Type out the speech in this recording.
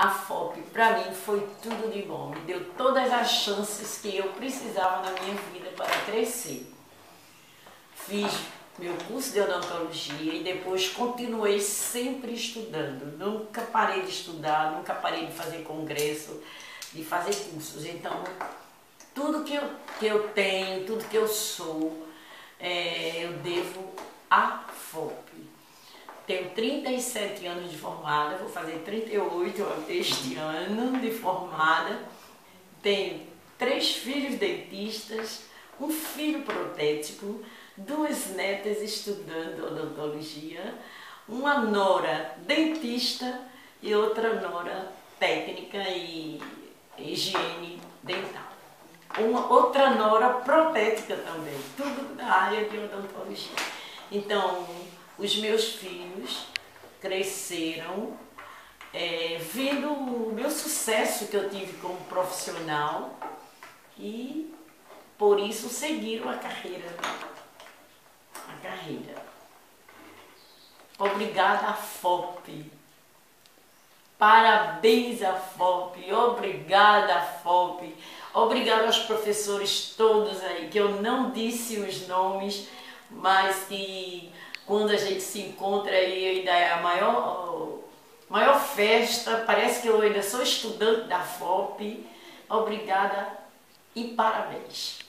A FOP, para mim, foi tudo de bom. Me deu todas as chances que eu precisava na minha vida para crescer. Fiz meu curso de odontologia e depois continuei sempre estudando. Nunca parei de estudar, nunca parei de fazer congresso, de fazer cursos. Então, tudo que eu tenho, tudo que eu sou, eu devo à FOP. Tenho 37 anos de formada, vou fazer 38 este ano de formada. Tenho 3 filhos dentistas, um filho protético, 2 netas estudando odontologia, uma nora dentista e outra nora técnica e higiene dental. Outra nora protética também, tudo da área de odontologia. Então, os meus filhos cresceram vendo o meu sucesso que eu tive como profissional e por isso seguiram a carreira. Obrigada à FOP. Parabéns à FOP. Obrigada à FOP. Obrigada aos professores todos aí, que eu não disse os nomes, mas que quando a gente se encontra aí ainda é a maior festa. Parece que eu ainda sou estudante da FOP. Obrigada e parabéns.